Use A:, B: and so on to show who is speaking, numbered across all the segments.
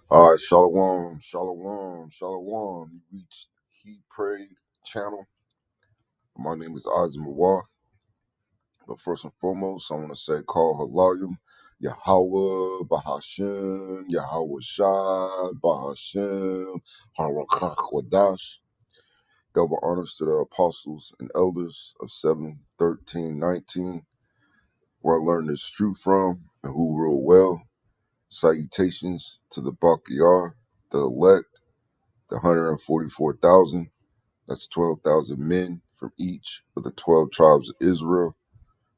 A: All right, shalom, shalom, shalom. You reached He Prayed channel. My name is Isaac Mawath. But first and foremost, I want to say call Halayim, Yahweh, Bahashem, Yahweh Shai, Bahashem, Harakach Wadash. Double honors to the apostles and elders of 7:13:19, where I learned this truth from and who rule well. Salutations to the Bakiyar, the elect, the 144,000. That's 12,000 men from each of the 12 tribes of Israel.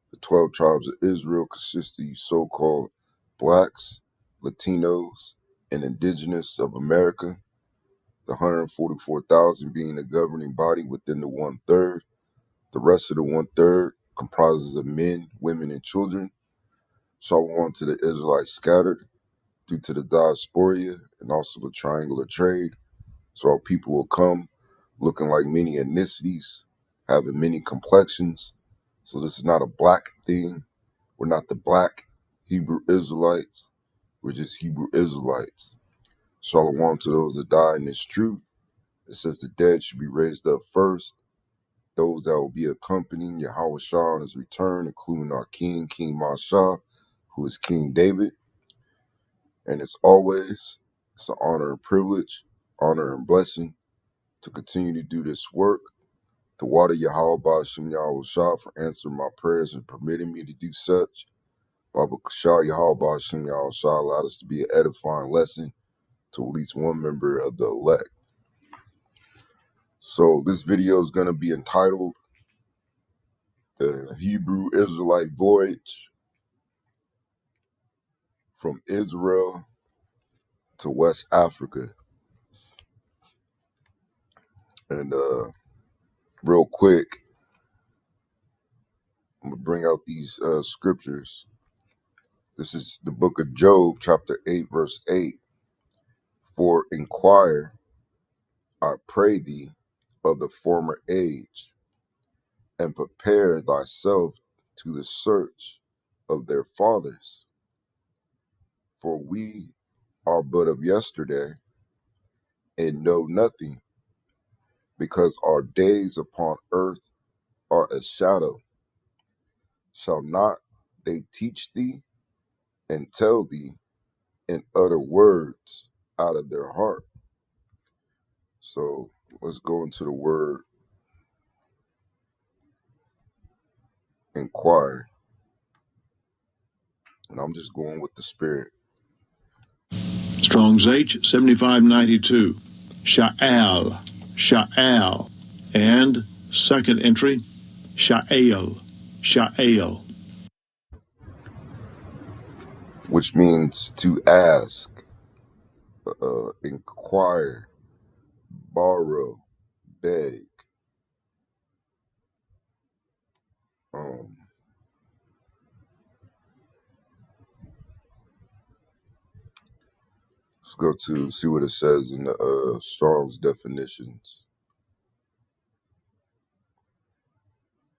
A: The 12 tribes of Israel consist of you so-called blacks, Latinos, and indigenous of America. The 144,000 being the governing body within the one-third. The rest of the one-third comprises of men, women, and children. Shalom to the Israelites scattered due to the diaspora and also the triangular trade. So our people will come looking like many ethnicities, having many complexions. So this is not a black thing. We're not the black Hebrew Israelites. We're just Hebrew Israelites. Shalom to those that die in this truth. It says the dead should be raised up first. Those that will be accompanying Yahweh Shah on his return, including our King, King Mashah, who is King David. And as always, it's an honor and privilege, honor and blessing to continue to do this work. To water Yahweh Ba'ashem Yahweh Shah for answering my prayers and permitting me to do such. Baba Kashah Yahweh Ba'ashem Yahweh Shah allowed us to be an edifying lesson to at least one member of the elect. So this video is going to be entitled The Hebrew Israelite Voyage from Israel to West Africa. And real quick, I'm going to bring out these scriptures. This is the book of Job, chapter 8, verse 8. For inquire, I pray thee, of the former age, and prepare thyself to the search of their fathers. For we are but of yesterday, and know nothing, because our days upon earth are a shadow. Shall not they teach thee, and tell thee, and utter words out of their heart? So let's go into the word inquire. And I'm just going with the spirit.
B: Strong's H 7592. Sha'al, Sha'al. And second entry, Sha'al, Sha'al.
A: Which means to ask, inquire, borrow, beg. Let's go to see what it says in the Strong's definitions.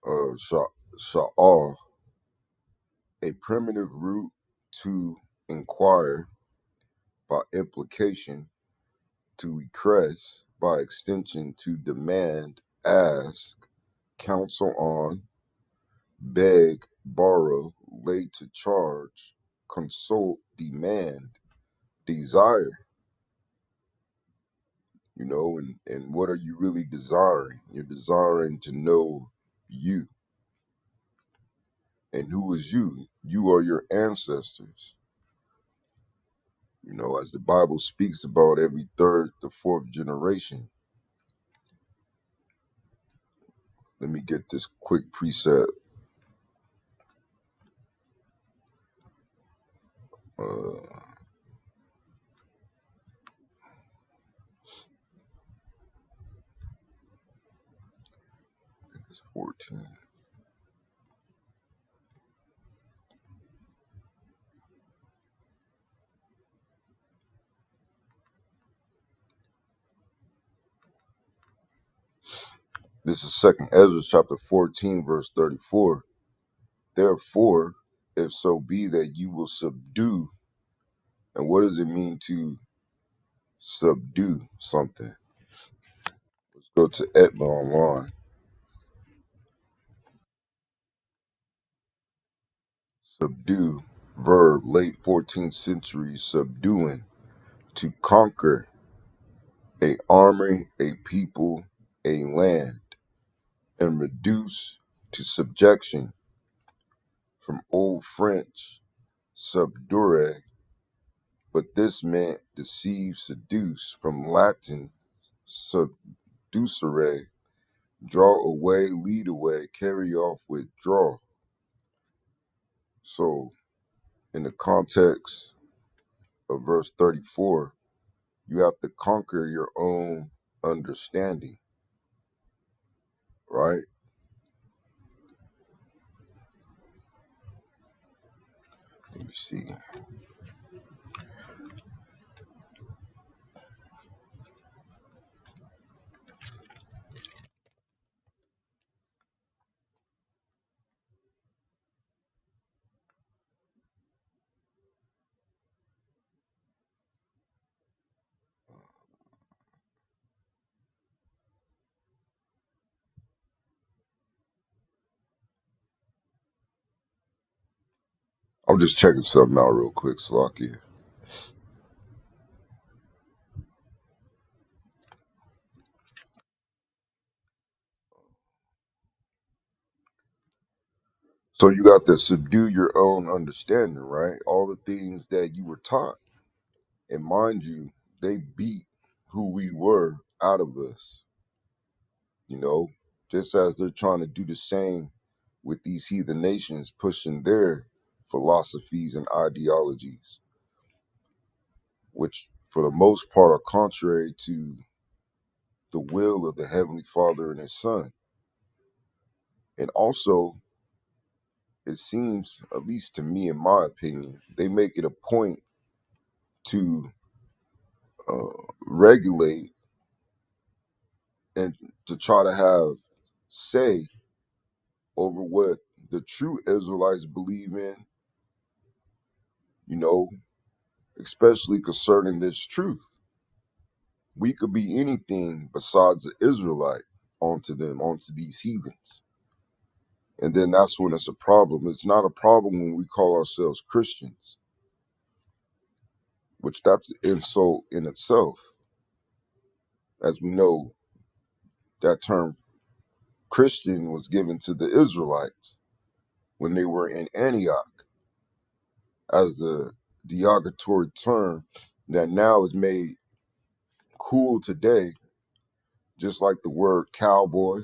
A: Sha'al, a primitive root to inquire, by implication, to request, by extension, to demand, ask, counsel on, beg, borrow, lay to charge, consult, demand, desire. You know, and what are you really desiring? You're desiring to know you. And who is you? You are your ancestors. You know, as the Bible speaks about every third to fourth generation. Let me get this quick precept. It's 14. This is 2nd Ezra chapter 14, verse 34. Therefore, if so be that you will subdue, and what does it mean to subdue something. Let's go to Etna online. Subdue, verb, late 14th century, subduing, to conquer, a army, a people, a land, and reduce to subjection, from Old French, subdure, but this meant deceive, seduce, from Latin, subducere, draw away, lead away, carry off, withdraw. So, in the context of verse 34, you have to conquer your own understanding, right? Let me see. I'm just checking something out real quick, Slocky. So you got to subdue your own understanding, right? All the things that you were taught. And mind you, they beat who we were out of us, you know, just as they're trying to do the same with these heathen nations, pushing their philosophies and ideologies, which for the most part are contrary to the will of the Heavenly Father and His Son. And also, it seems, at least to me, in my opinion, they make it a point to regulate and to try to have say over what the true Israelites believe in, you know, especially concerning this truth. We could be anything besides an Israelite onto them, onto these heathens. And then that's when it's a problem. It's not a problem when we call ourselves Christians, which that's an insult in itself. As we know, that term Christian was given to the Israelites when they were in Antioch as a derogatory term that now is made cool today, just like the word cowboy,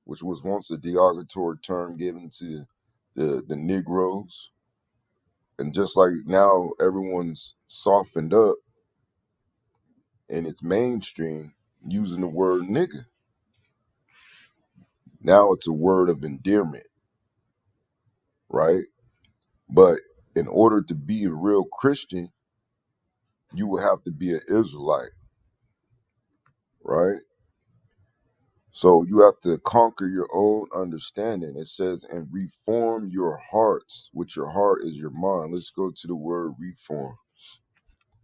A: which was once a derogatory term given to the Negroes. And just like now everyone's softened up and it's mainstream using the word nigga. Now it's a word of endearment, right? But in order to be a real Christian, you will have to be an Israelite, right? So you have to conquer your own understanding. It says, and reform your hearts, which your heart is your mind. Let's go to the word reform.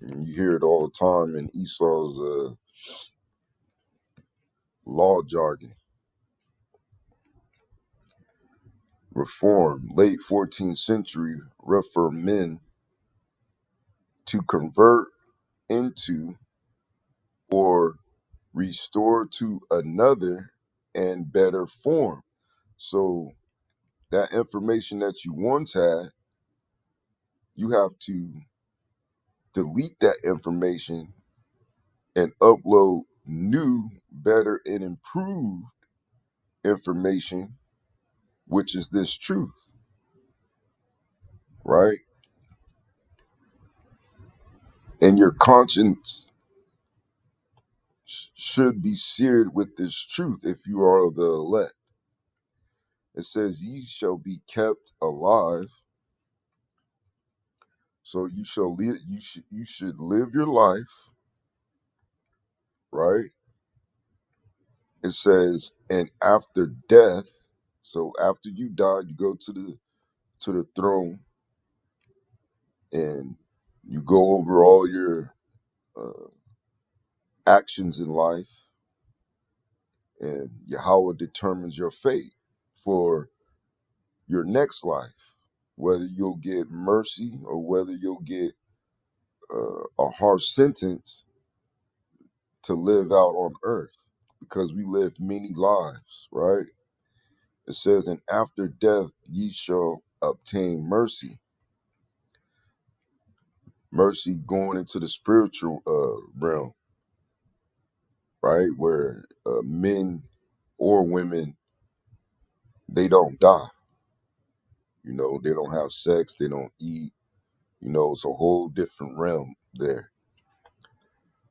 A: And you hear it all the time in Esau's law jargon. Reform, late 14th century, reformen, to convert into or restore to another and better form. So that information that you once had, you have to delete that information and upload new, better, and improved information, which is this truth, right? And your conscience should be seared with this truth if you are the elect. It says, ye shall be kept alive. So you shall live, you should live your life, right? It says, and after death, so after you die, you go to the throne and you go over all your actions in life, and Yahweh determines your fate for your next life, whether you'll get mercy or whether you'll get a harsh sentence to live out on earth, because we live many lives, right? It says, and after death ye shall obtain mercy. Mercy going into the spiritual realm, right? Where men or women, they don't die. You know, they don't have sex, they don't eat. You know, it's a whole different realm there.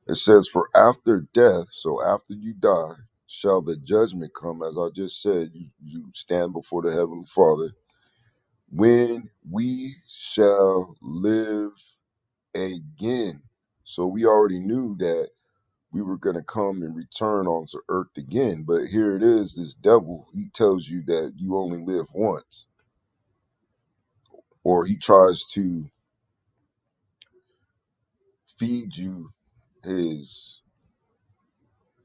A: It says, for after death, so after you die, shall the judgment come. As I just said, you stand before the Heavenly Father, when we shall live again. So we already knew that we were going to come and return onto earth again. But here it is, this devil, he tells you that you only live once. Or he tries to feed you his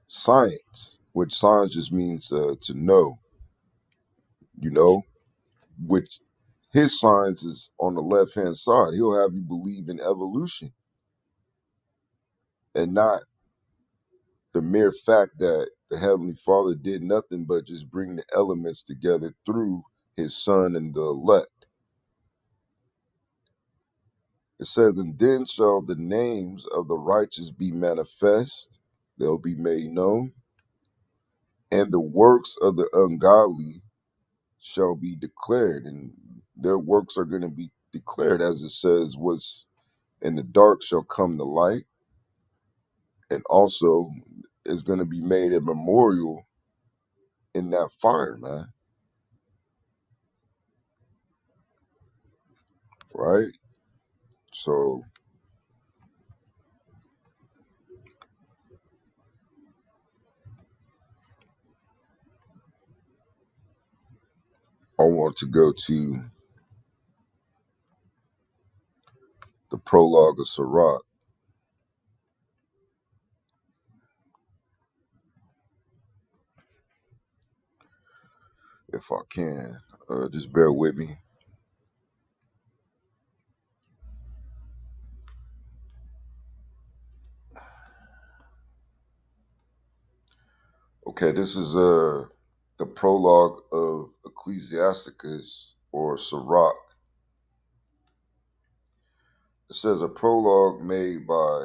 A: science, which science just means to know, you know, which his science is on the left hand side. He'll have you believe in evolution and not the mere fact that the Heavenly Father did nothing but just bring the elements together through his Son and the elect. It says, and then shall the names of the righteous be manifest, they'll be made known, and the works of the ungodly shall be declared. And their works are going to be declared, as it says, what's in the dark shall come to light, and also is going to be made a memorial in that fire, man. Right? So I want to go to the prologue of Sirach, if I can. Just bear with me. Okay, this is the prologue of Ecclesiasticus, or Sirach. It says, a prologue made by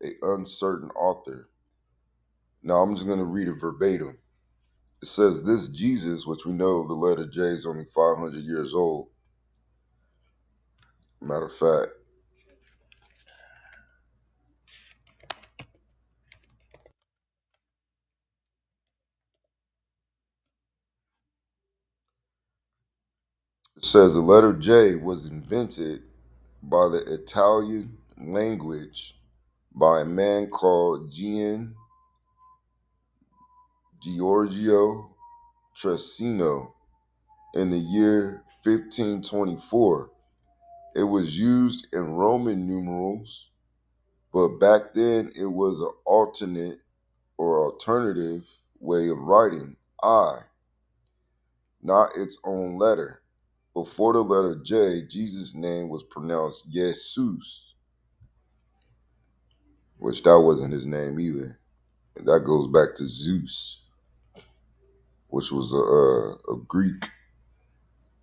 A: a uncertain author. Now I'm just going to read it verbatim. It says, this Jesus, which we know the letter J is only 500 years old. Matter of fact, it says the letter J was invented by the Italian language by a man called Gian Giorgio Tressino in the year 1524. It was used in Roman numerals, but back then it was an alternate or alternative way of writing I, not its own letter. Before the letter J, Jesus' name was pronounced Jesus, which that wasn't his name either. And that goes back to Zeus, which was a Greek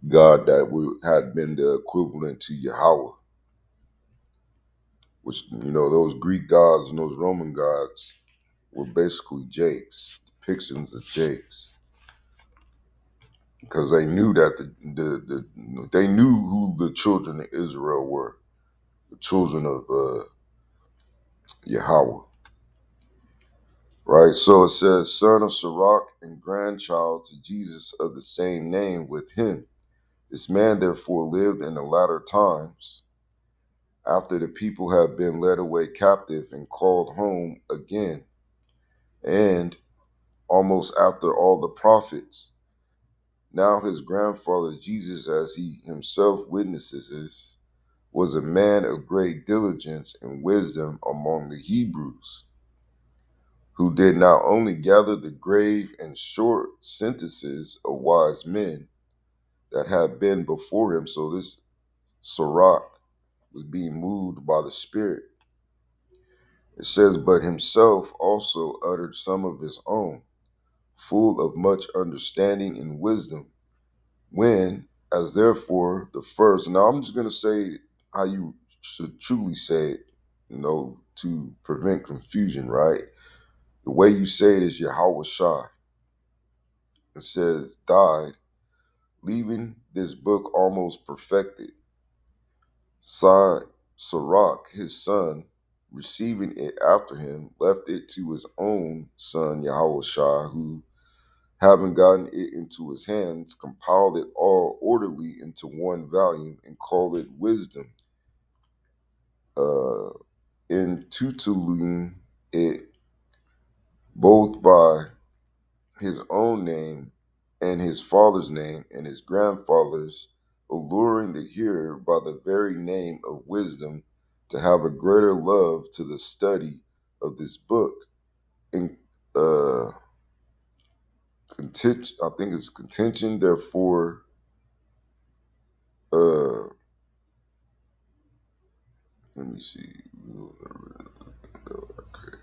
A: god that had been the equivalent to Yahweh, which, you know, those Greek gods and those Roman gods were basically Jakes, depictions of Jakes, because they knew that they knew who the children of Israel were, the children of Yahweh. Right, so it says, son of Sirach and grandchild to Jesus of the same name with him. This man therefore lived in the latter times, after the people had been led away captive and called home again, and almost after all the prophets. Now his grandfather Jesus, as he himself witnesses, was a man of great diligence and wisdom among the Hebrews. who did not only gather the grave and short sentences of wise men that had been before him. So this Sirach was being moved by the Spirit. It says, but himself also uttered some of his own, full of much understanding and wisdom, when, as therefore, the first. Now I'm just going to say how you should truly say it, to prevent confusion, right? The way you say it is Yahweh Shai. It says, died, leaving this book almost perfected. Sirach, his son, receiving it after him, left it to his own son, Yahweh Shai, who, having gotten it into his hands, compiled it all orderly into one volume and called it Wisdom, intituling it both by his own name and his father's name and his grandfather's, alluring the hearer by the very name of wisdom to have a greater love to the study of this book. And I think it's contention, therefore, let me see. Okay,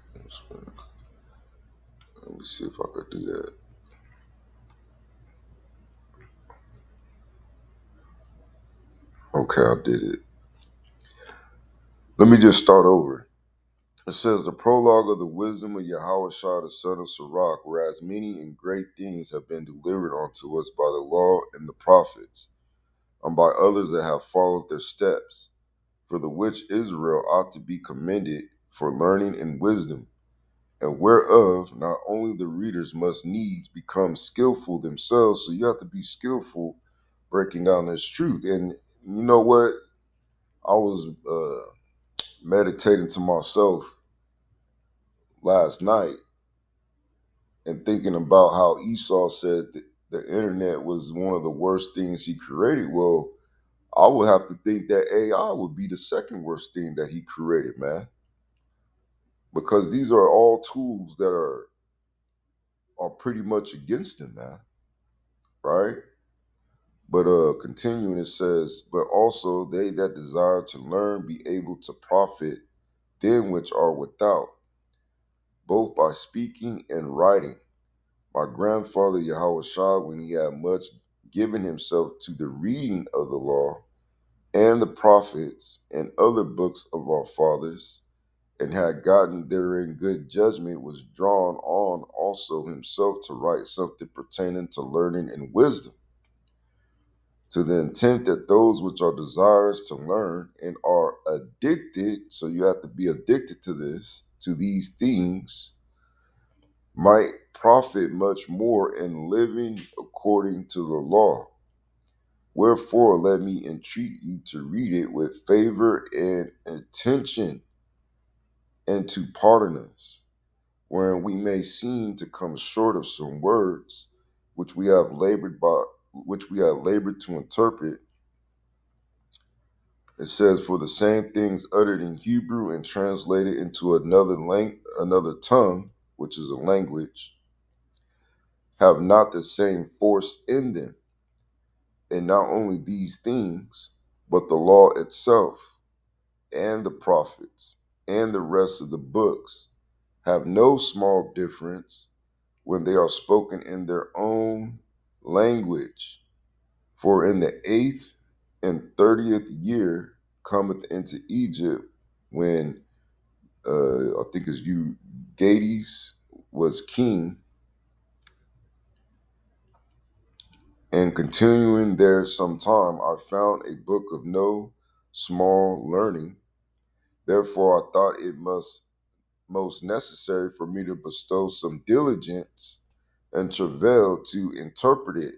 A: let me see if I could do that. Okay, I did it. Let me just start over. It says, the prologue of the wisdom of Yahweh Shah, the son of Sirach, whereas many and great things have been delivered unto us by the law and the prophets, and by others that have followed their steps, for the which Israel ought to be commended for learning and wisdom, and whereof not only the readers must needs become skillful themselves, so you have to be skillful breaking down this truth. And you know what? I was meditating to myself last night and thinking about how Esau said that the internet was one of the worst things he created. Well, I would have to think that AI would be the second worst thing that he created, man. Because these are all tools that are pretty much against him, man. Right? But continuing, it says, but also they that desire to learn be able to profit them which are without, both by speaking and writing. My grandfather Yahweh Shah, when he had much given himself to the reading of the law and the prophets and other books of our fathers, and had gotten therein good judgment, was drawn on also himself to write something pertaining to learning and wisdom, to the intent that those which are desirous to learn and are addicted, so you have to be addicted to this, to these things, might profit much more in living according to the law. Wherefore, let me entreat you to read it with favor and attention, and to pardon us, wherein we may seem to come short of some words which we have labored to interpret. It says, for the same things uttered in Hebrew and translated into another tongue, which is a language, have not the same force in them. And not only these things, but the law itself and the prophets and the rest of the books have no small difference when they are spoken in their own language. For in the 8th and 30th year cometh into Egypt, when I think it's Eugates was king, and continuing there some time, I found a book of no small learning. Therefore I thought it most necessary for me to bestow some diligence and travail to interpret it,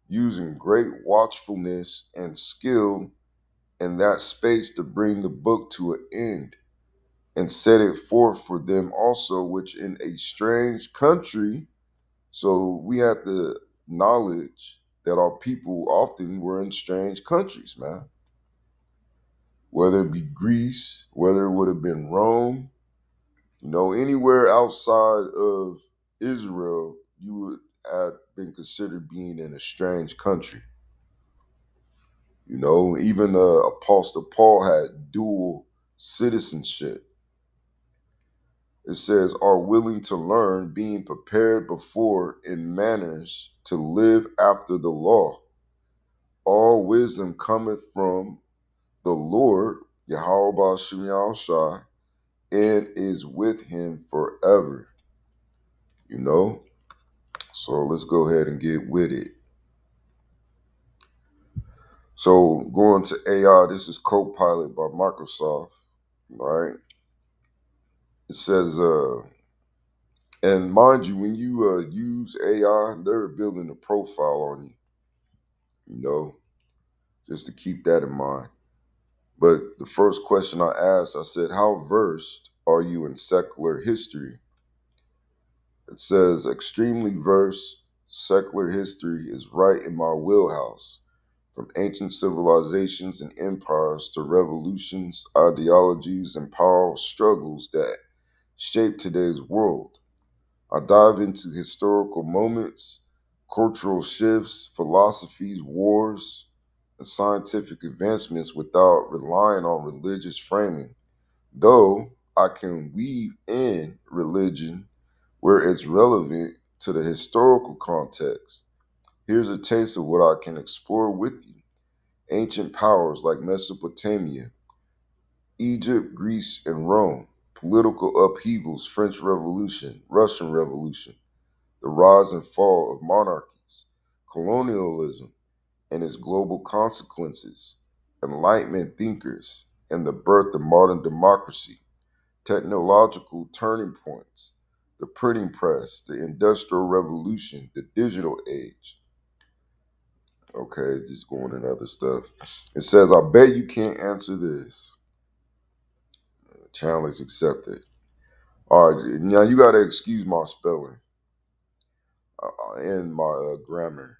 A: using great watchfulness and skill in that space, to bring the book to an end, and set it forth for them also which in a strange country. So we had the knowledge that our people often were in strange countries, man. Whether it be Greece, whether it would have been Rome, Anywhere outside of Israel, you would have been considered being in a strange country. Even Apostle Paul had dual citizenship. It says, are willing to learn, being prepared before in manners to live after the law. All wisdom cometh from the Lord, Yahweh Shem Shai, and is with him forever. So let's go ahead and get with it. So going to AI, this is Copilot by Microsoft, right? It says, and mind you, when you use AI, they're building a profile on you, just to keep that in mind. But the first question I asked, I said, how versed are you in secular history? It says, extremely versed. Secular history is right in my wheelhouse. From ancient civilizations and empires to revolutions, ideologies, and power struggles that shape today's world. I dive into historical moments, cultural shifts, philosophies, wars, and scientific advancements without relying on religious framing, though I can weave in religion where it's relevant to the historical context. Here's a taste of what I can explore with you. Ancient powers like Mesopotamia, Egypt, Greece, and Rome, political upheavals, French Revolution, Russian Revolution, the rise and fall of monarchies, colonialism and its global consequences, Enlightenment thinkers, and the birth of modern democracy, technological turning points, the printing press, the Industrial Revolution, the digital age. Okay, just going in other stuff. It says, I bet you can't answer this. Challenge accepted. All right, now you got to excuse my spelling and my grammar.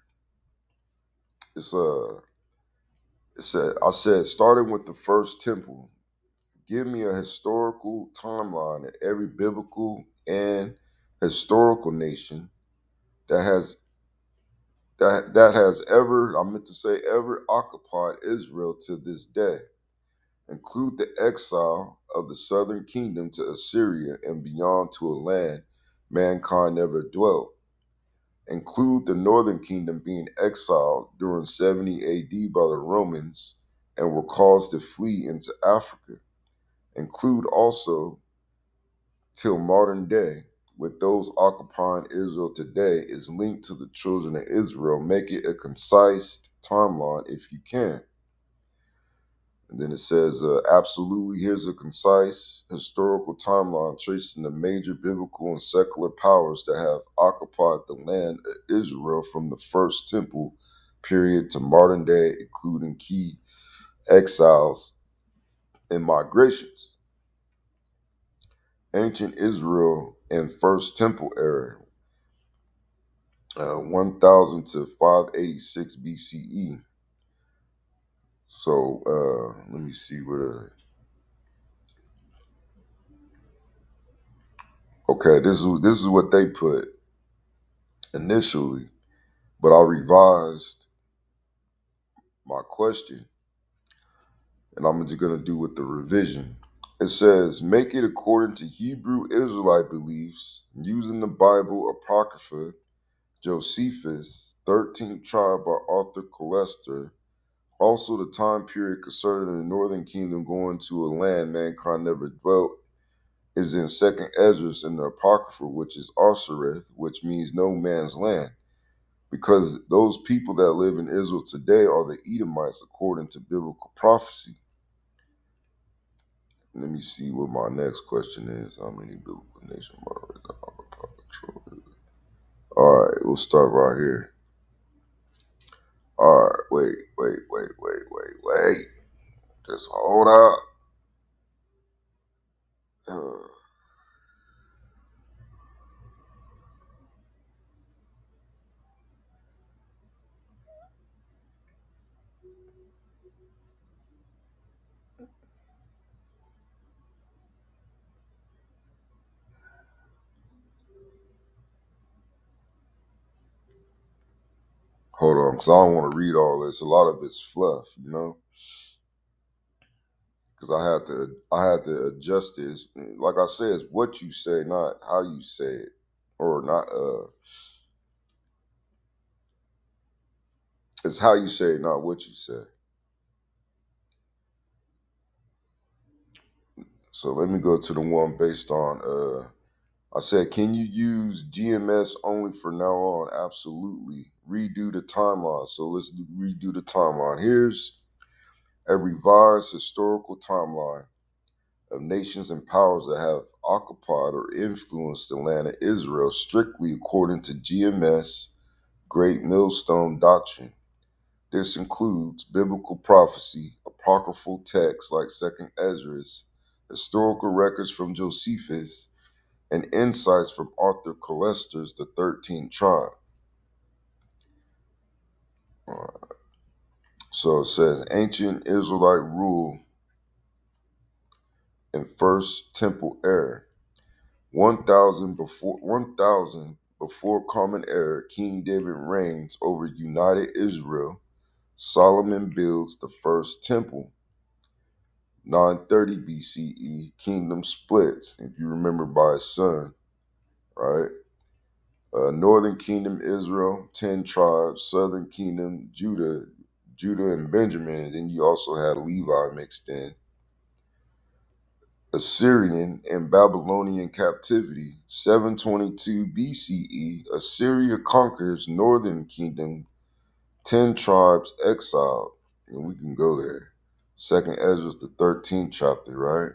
A: It's it said I said starting with the first temple. Give me a historical timeline of every biblical and historical nation that has ever, I meant to say ever occupied Israel to this day. Include the exile of the southern kingdom to Assyria and beyond to a land mankind never dwelt. Include the northern kingdom being exiled during 70 AD by the Romans and were caused to flee into Africa. Include also till modern day, with those occupying Israel today, is linked to the children of Israel. Make it a concise timeline if you can. And then it says, absolutely, here's a concise historical timeline tracing the major biblical and secular powers that have occupied the land of Israel from the first temple period to modern day, including key exiles and migrations. Ancient Israel and First Temple era, 1000 to 586 BCE. So let me see what. Okay, this is what they put initially, but I revised my question, and I'm just gonna do with the revision. It says, make it according to Hebrew Israelite beliefs, using the Bible Apocrypha, Josephus, 13th tribe by Arthur Colester. Also, the time period concerning the northern kingdom going to a land mankind never dwelt is in Second Esdras in the Apocrypha, which is Arsareth, which means no man's land, because those people that live in Israel today are the Edomites according to biblical prophecy. Let me see what my next question is. How many biblical nations? All right, we'll start right here. All right, wait. Just hold up. Uh, Hold on, because I don't want to read all this. A lot of it's fluff, because I had to adjust it. Like I said, it's what you say, not how you say it, or not. It's how you say it, not what you say. So let me go to the one based on. I said, can you use GMS only for now on? Absolutely. Redo the timeline. So let's redo the timeline. Here's a revised historical timeline of nations and powers that have occupied or influenced the land of Israel strictly according to GMS Great Millstone Doctrine. This includes biblical prophecy, apocryphal texts like Second Esdras, historical records from Josephus, and insights from Arthur Colester's The 13th Tribe. So it says ancient Israelite rule in First Temple era. 1000 before Common Era, King David reigns over united Israel. Solomon builds the first temple. 930 BCE, kingdom splits, if you remember, by his son, right? Northern kingdom Israel, 10 tribes. Southern kingdom Judah and Benjamin. And then you also had Levi mixed in. Assyrian and Babylonian captivity. 722 BCE, Assyria conquers northern kingdom, 10 tribes exiled. And we can go there. Second Ezra, the 13th chapter, right?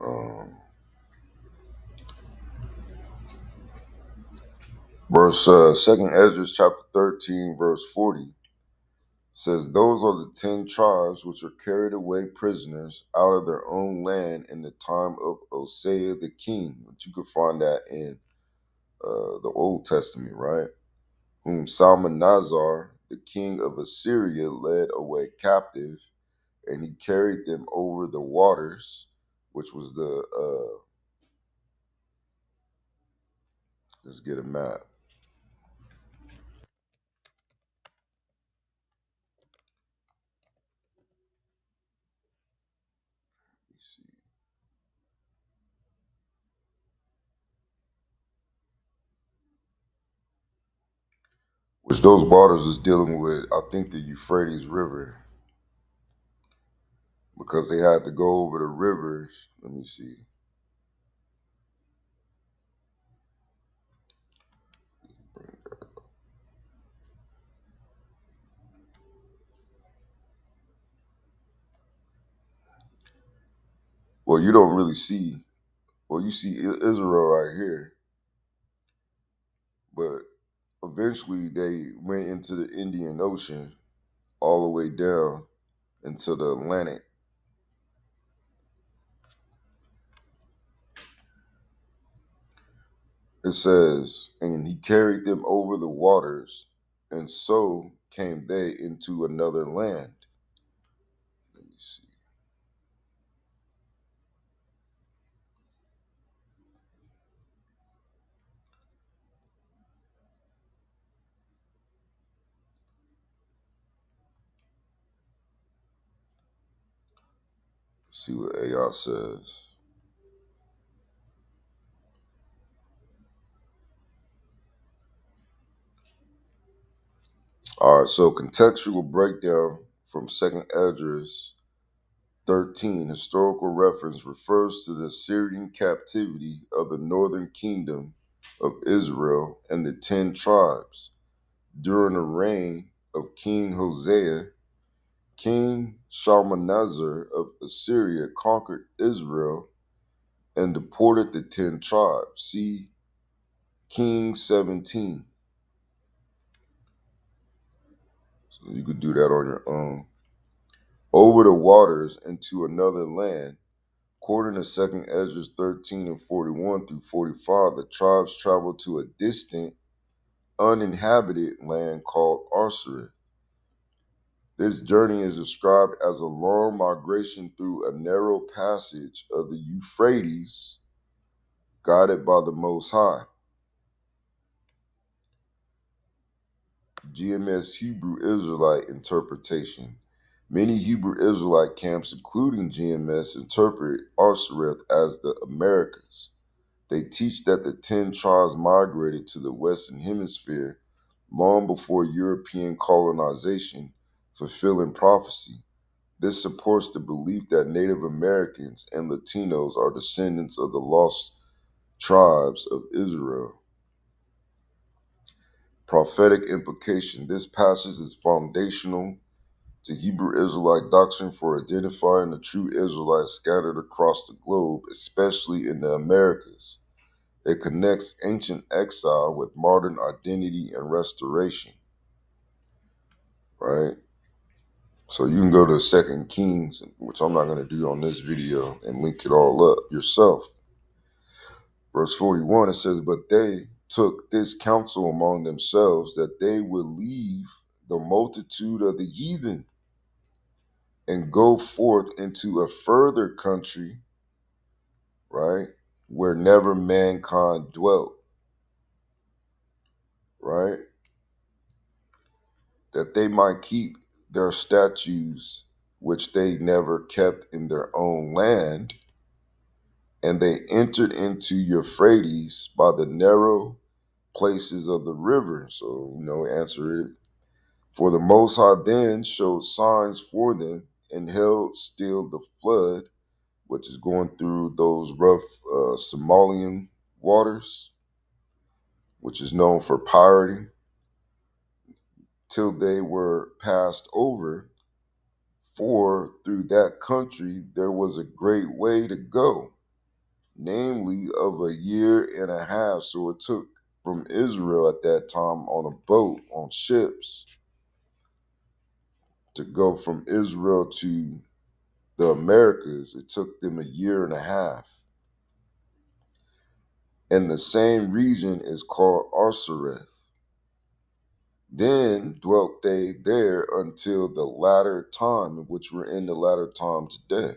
A: Um, Second Ezra chapter 13, verse 40 says, those are the 10 tribes which are carried away prisoners out of their own land in the time of Hosea the king. But you could find that in the Old Testament, right? Whom Salmanazar, the king of Assyria, led away captive, and he carried them over the waters, which was let's get a map. Let's see. Which those waters is dealing with, I think, the Euphrates River, because they had to go over the rivers. Let me see. Well, you don't really see. Well, you see Israel right here, but eventually they went into the Indian Ocean all the way down into the Atlantic. It says, and he carried them over the waters, and so came they into another land. Let me see what AI says. All right, so contextual breakdown from Second Esdras 13. Historical reference refers to the Assyrian captivity of the northern kingdom of Israel and the 10 tribes. During the reign of King Hosea, King Shalmaneser of Assyria conquered Israel and deported the 10 tribes. See King 17. So you could do that on your own. Over the waters into another land. According to 2nd Ezra 13 and 41 through 45, the tribes traveled to a distant, uninhabited land called Arsareth. This journey is described as a long migration through a narrow passage of the Euphrates, guided by the Most High. GMS Hebrew Israelite interpretation. Many Hebrew Israelite camps, including GMS, interpret Arsareth as the Americas. They teach that the 10 tribes migrated to the Western Hemisphere long before European colonization, fulfilling prophecy. This supports the belief that Native Americans and Latinos are descendants of the lost tribes of Israel. Prophetic implication. This passage is foundational to Hebrew Israelite doctrine for identifying the true Israelites scattered across the globe, especially in the Americas. It connects ancient exile with modern identity and restoration, right? So you can go to 2 Kings, which I'm not going to do on this video, and link it all up yourself. Verse 41, it says, "But they took this counsel among themselves that they would leave the multitude of the heathen and go forth into a further country, right, where never mankind dwelt," right? That they might keep their statutes, which they never kept in their own land. And they entered into Euphrates by the narrow places of the river. So, answer it. For the Most High then showed signs for them and held still the flood, which is going through those rough Somalian waters, which is known for pirating, till they were passed over. For through that country there was a great way to go, namely of a year and a half. So it took from Israel at that time on a boat, on ships, to go from Israel to the Americas. It took them a year and a half. And the same region is called Arsareth. Then dwelt they there until the latter time, which we're in the latter time today.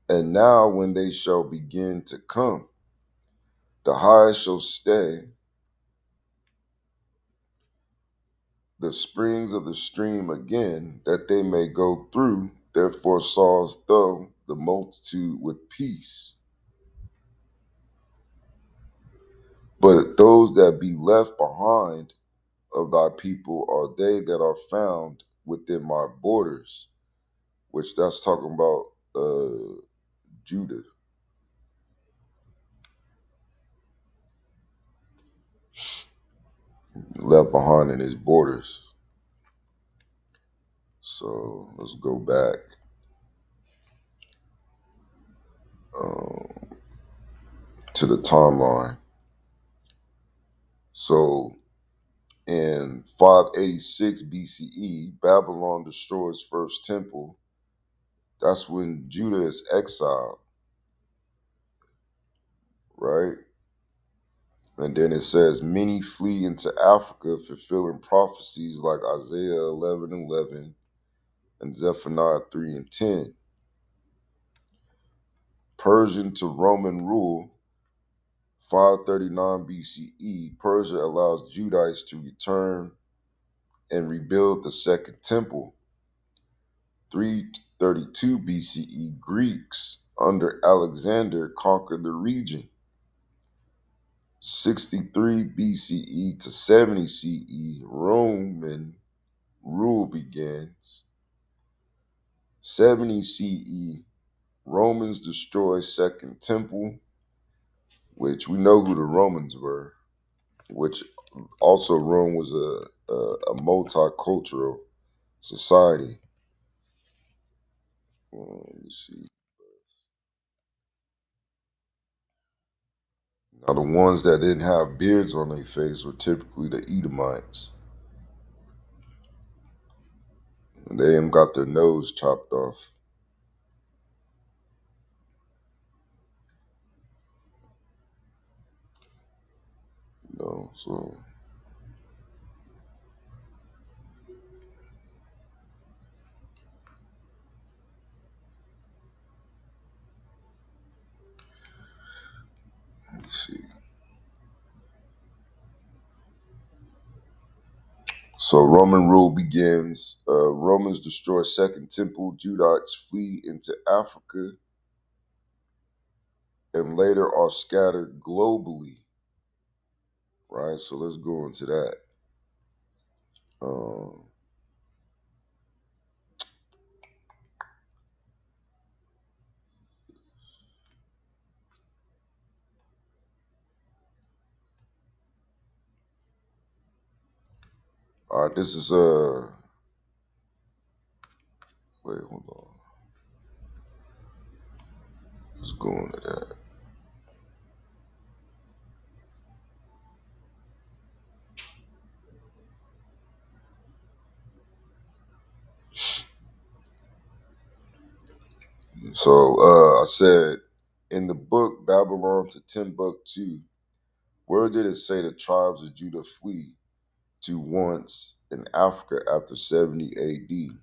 A: And now when they shall begin to come, the high shall stay, the springs of the stream again, that they may go through. Therefore sawest thou the multitude with peace. But those that be left behind of thy people are they that are found within my borders, which that's talking about Judah. Left behind in his borders. So let's go back to the timeline. So in 586 BCE, Babylon destroys first temple. That's when Judah is exiled, right? And then it says, many flee into Africa, fulfilling prophecies like Isaiah 11:11 and Zephaniah 3:10. Persian to Roman rule, 539 BCE, Persia allows Judites to return and rebuild the second temple. 332 BCE, Greeks under Alexander conquered the region. 63 BCE to 70 CE, Roman rule begins. 70 CE, Romans destroy second temple, which we know who the Romans were, which also Rome was a multicultural society. Let me see. Now, the ones that didn't have beards on their face were typically the Edomites. And they even got their nose chopped off. So So Roman rule begins. Romans destroy Second Temple. Judites flee into Africa and later are scattered globally. Right. So let's go into that. Um, all right. This is Wait, hold on. Let's go into that. So I said in the book Babylon to Timbuktu, where did it say the tribes of Judah flee to once in Africa after 70 AD?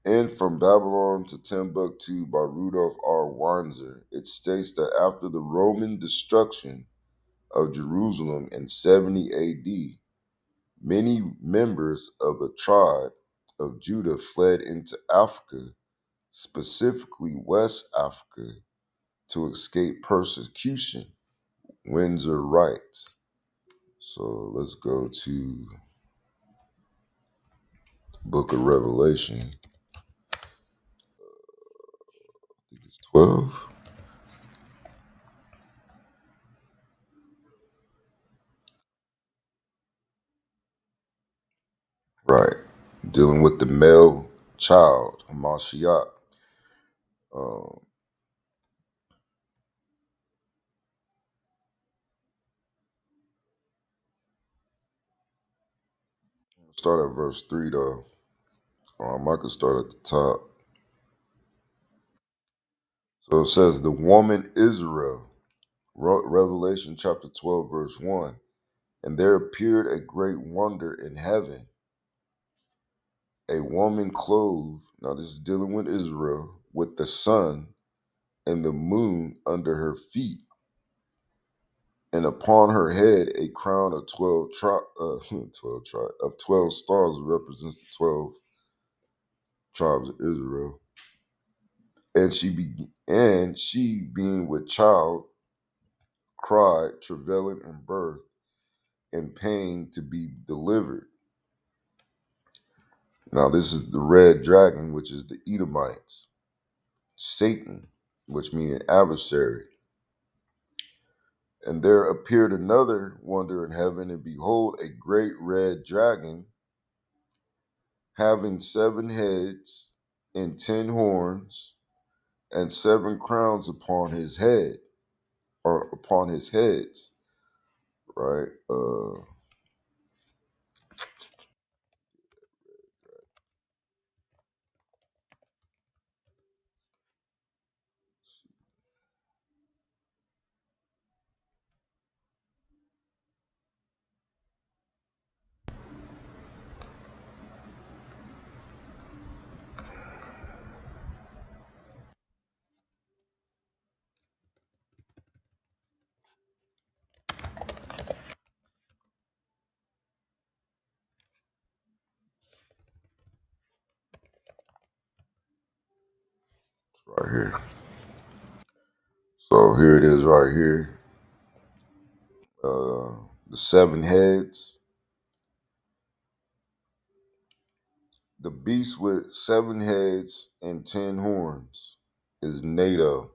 A: And from Babylon to Timbuktu by Rudolph R. Weinzer, it states that after the Roman destruction of Jerusalem in 70 AD, many members of the tribe of Judah fled into Africa, specifically West Africa, to escape persecution, Windsor writes. So let's go to the book of Revelation. I think it's 12. Right. Dealing with the male child, Hamashiach. Um, Start at verse 3, though. I could start at the top. So it says, the woman Israel, Revelation chapter 12, verse 1. And there appeared a great wonder in heaven, a woman clothed, now this is dealing with Israel, with the sun and the moon under her feet, and upon her head a crown of 12 stars represents the 12 tribes of Israel. And she being with child cried, travailing in birth, and pain to be delivered. Now this is the red dragon, which is the Edomites, Satan, which means an adversary. And there appeared another wonder in heaven, and behold, a great red dragon, having 7 heads and 10 horns, and 7 crowns upon his head, or upon his heads. Right? Right here. So here it is, right here. The 7 heads. The beast with 7 heads and 10 horns is NATO,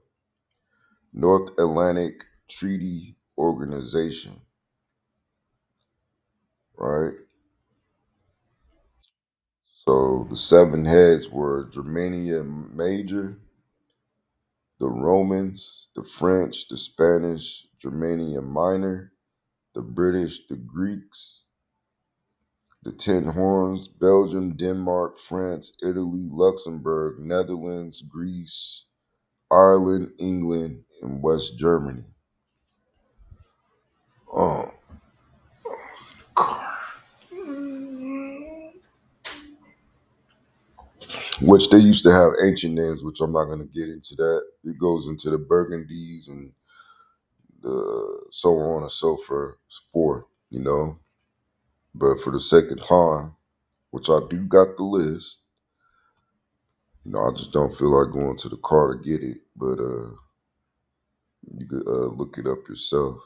A: North Atlantic Treaty Organization, right? So the 7 heads were Germania Major, the Romans, the French, the Spanish, Germania Minor, the British, the Greeks, the 10 horns, Belgium, Denmark, France, Italy, Luxembourg, Netherlands, Greece, Ireland, England, and West Germany. Um, which they used to have ancient names, which I'm not going to get into that. It goes into the Burgundies and the so on and so forth, you know. But for the sake of time, which I do got the list, I just don't feel like going to the car to get it. But you could look it up yourself.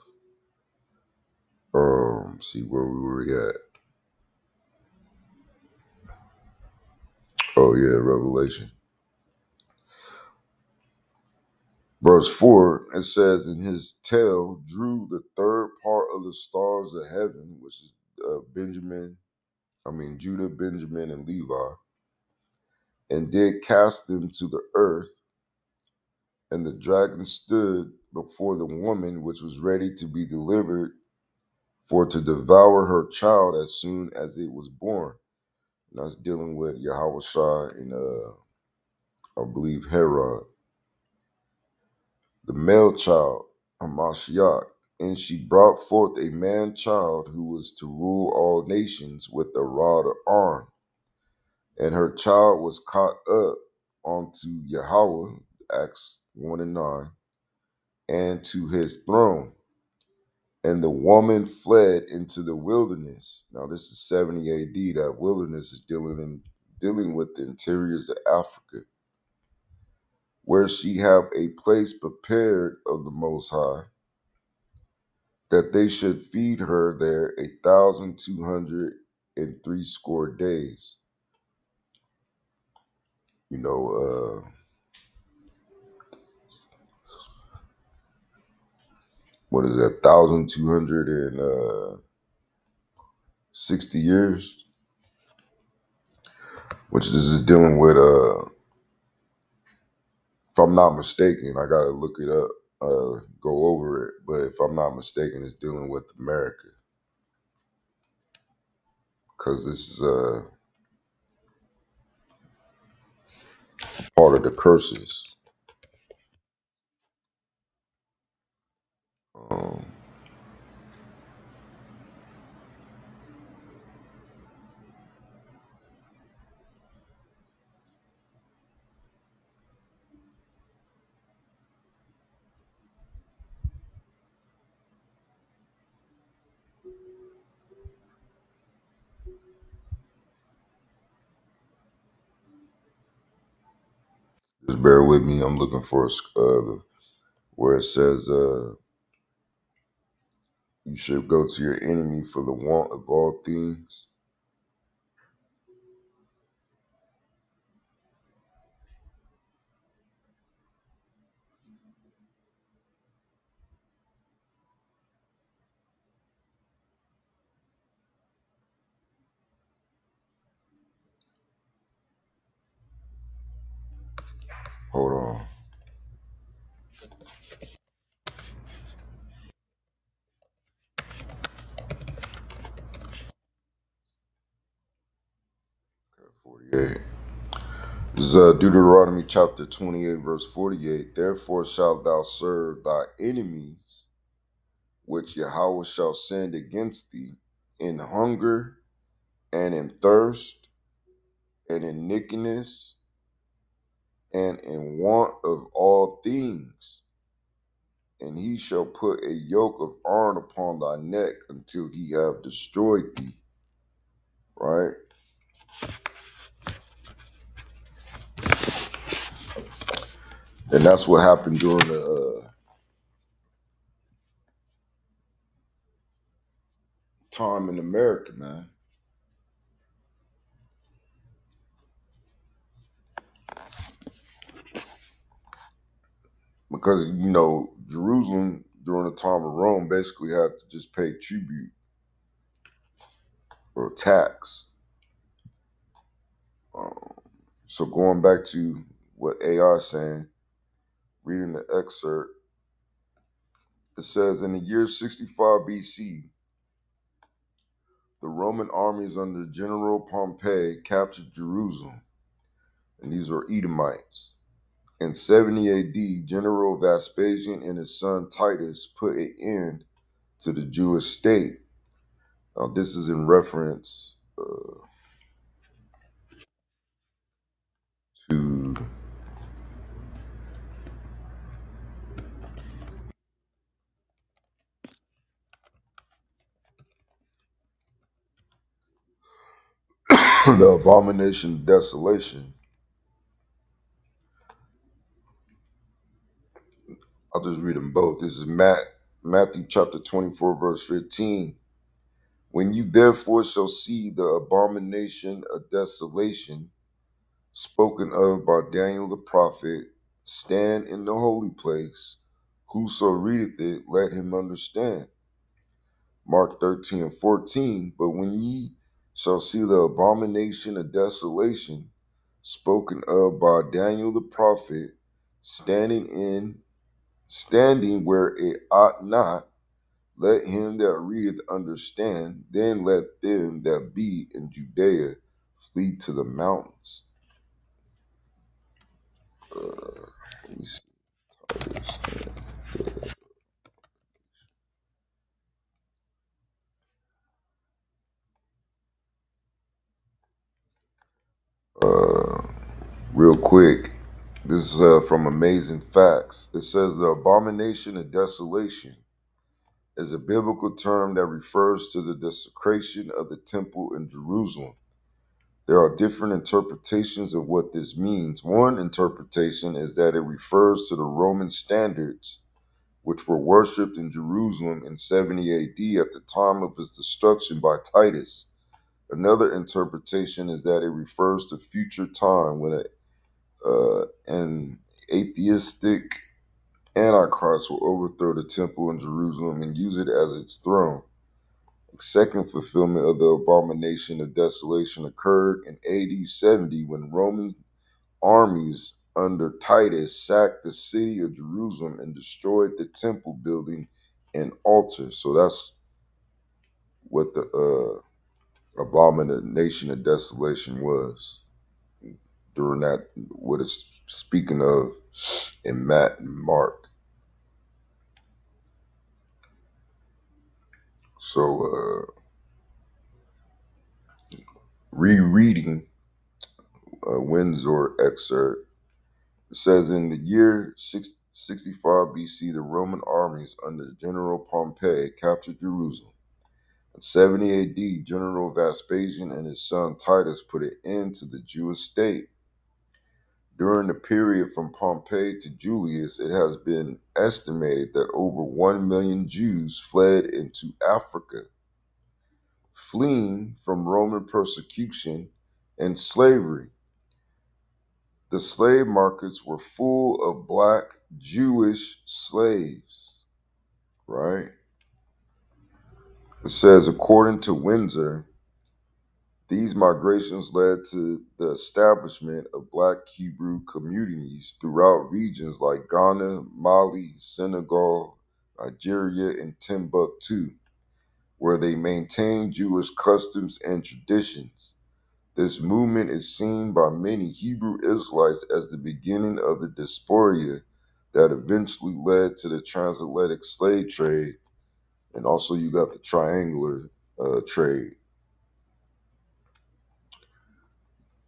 A: See where we were at. Oh yeah, Revelation. Verse 4, it says, "In his tail drew the third part of the stars of heaven," which is Judah, Benjamin, and Levi, "and did cast them to the earth. And the dragon stood before the woman which was ready to be delivered for to devour her child as soon as it was born." And that's dealing with Yahweh Shai and I believe Herod. "The male child, Hamashiach, and she brought forth a man child who was to rule all nations with a rod of iron. And her child was caught up onto Yahweh," Acts 1 and 9, "and to his throne. And the woman fled into the wilderness." Now this is 70 AD. That wilderness is dealing with the interiors of Africa, "where she have a place prepared of the Most High, that they should feed her there 1,260 days." You know, what is that? 1,260 years, which this is dealing with. If I'm not mistaken, I gotta look it up, go over it. But if I'm not mistaken, it's dealing with America, because this is part of the curses. Um, just bear with me. I'm looking for where it says you should go to your enemy for the want of all things. Hold on. Okay, 48. This is Deuteronomy chapter 28, verse 48. "Therefore shalt thou serve thy enemies, which Yahweh shall send against thee, in hunger and in thirst and in nakedness and in want of all things. And he shall put a yoke of iron upon thy neck until he have destroyed thee." Right? And that's what happened during the time in America, man. Because, Jerusalem during the time of Rome basically had to just pay tribute or tax. So going back to what AI is saying, reading the excerpt, it says, "In the year 65 BC, the Roman armies under General Pompey captured Jerusalem, and these were Edomites. In 70 AD, General Vespasian and his son Titus put an end to the Jewish state." Now, this is in reference to The abomination of desolation. I'll just read them both. This is Matthew chapter 24, verse 15. When you therefore shall see the abomination of desolation spoken of by Daniel the prophet stand in the holy place, whoso readeth it, let him understand. Mark 13 and 14. But when ye shall see the abomination of desolation spoken of by Daniel the prophet standing where it ought not, let him that readeth understand. Then let them that be in Judea flee to the mountains. Let me see this. Uh, Real quick, this is from Amazing Facts. It says the abomination of desolation is a biblical term that refers to the desecration of the temple in Jerusalem. There are different interpretations of what this means. One interpretation is that it refers to the Roman standards which were worshipped in Jerusalem in 70 AD at the time of its destruction by Titus. Another interpretation is that it refers to future time when an atheistic Antichrist will overthrow the temple in Jerusalem and use it as its throne. The second fulfillment of the abomination of desolation occurred in AD 70 when Roman armies under Titus sacked the city of Jerusalem and destroyed the temple building and altar. So that's what the abomination of desolation was during that, what it's speaking of in Matt and Mark. So, rereading a Windsor excerpt, it says in the year 65 BC, the Roman armies under General Pompey captured Jerusalem. In 70 AD, General Vespasian and his son Titus put an end to the Jewish state. During the period from Pompey to Julius, it has been estimated that over 1 million Jews fled into Africa, fleeing from Roman persecution and slavery. The slave markets were full of black Jewish slaves, right? It says, according to Windsor, these migrations led to the establishment of black Hebrew communities throughout regions like Ghana, Mali, Senegal, Nigeria, and Timbuktu, where they maintained Jewish customs and traditions. This movement is seen by many Hebrew Israelites as the beginning of the diaspora that eventually led to the transatlantic slave trade, and also you got the triangular trade.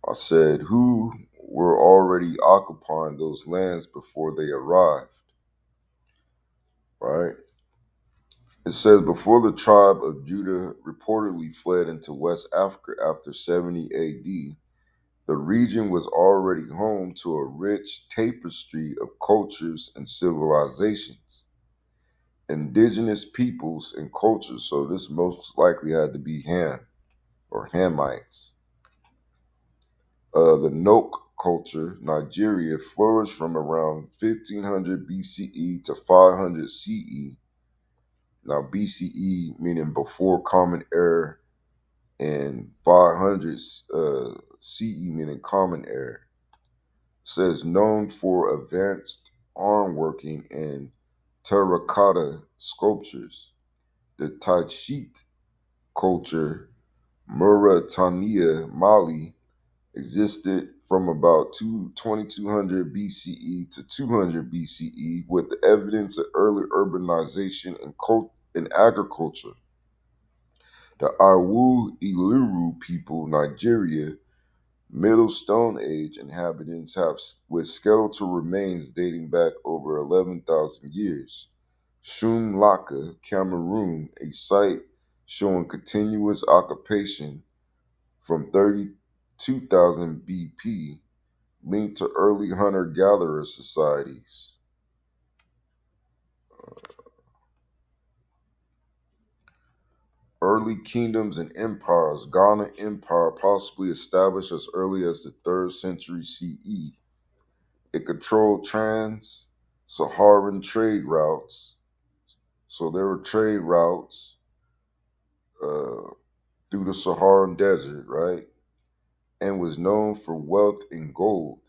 A: I said, who were already occupying those lands before they arrived, right? It says, before the tribe of Judah reportedly fled into West Africa after 70 AD, the region was already home to a rich tapestry of cultures and civilizations, indigenous peoples and cultures. So this most likely had to be Ham or Hamites. The Nok culture, Nigeria, flourished from around 1500 BCE to 500 CE. Now, BCE meaning before Common Era, and 500 CE meaning Common Era. It says known for advanced ironworking and terracotta sculptures. The Tachit culture, Mauritania, Mali, existed from about 2200 BCE to 200 BCE with evidence of early urbanization and agriculture. The Iwu Iluru people, Nigeria, Middle Stone Age inhabitants have with skeletal remains dating back over 11,000 years. Shum Laka, Cameroon, a site showing continuous occupation from 30 2000 BP, linked to early hunter-gatherer societies. Early kingdoms and empires. Ghana Empire, possibly established as early as the 3rd century CE. It controlled trans-Saharan trade routes. So there were trade routes uh, through the Saharan desert, right? And was known for wealth and gold.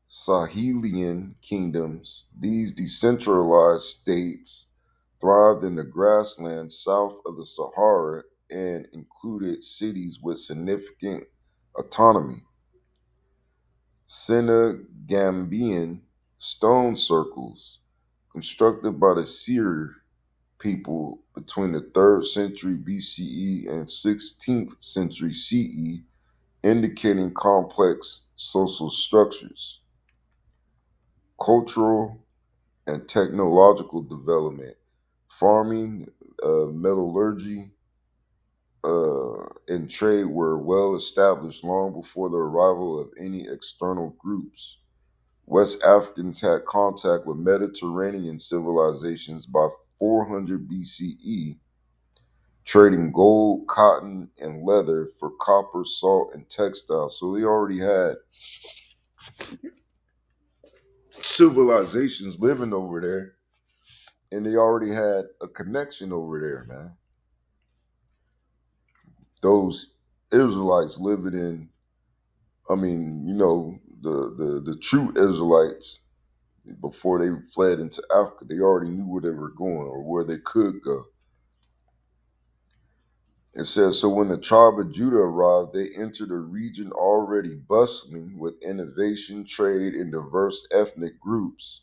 A: Sahelian kingdoms, these decentralized states, thrived in the grasslands south of the Sahara and included cities with significant autonomy. Senegambian stone circles, constructed by the Seer people between the 3rd century BCE and 16th century CE, indicating complex social structures. Cultural and technological development. Farming, metallurgy, and trade were well established long before the arrival of any external groups. West Africans had contact with Mediterranean civilizations by 400 BCE, trading gold, cotton, and leather for copper, salt, and textiles. So they already had civilizations living over there, and they already had a connection over there, man. Those Israelites living in, the true Israelites, before they fled into Africa, they already knew where they were going or where they could go. It says, so when the tribe of Judah arrived, they entered a region already bustling with innovation, trade, and diverse ethnic groups.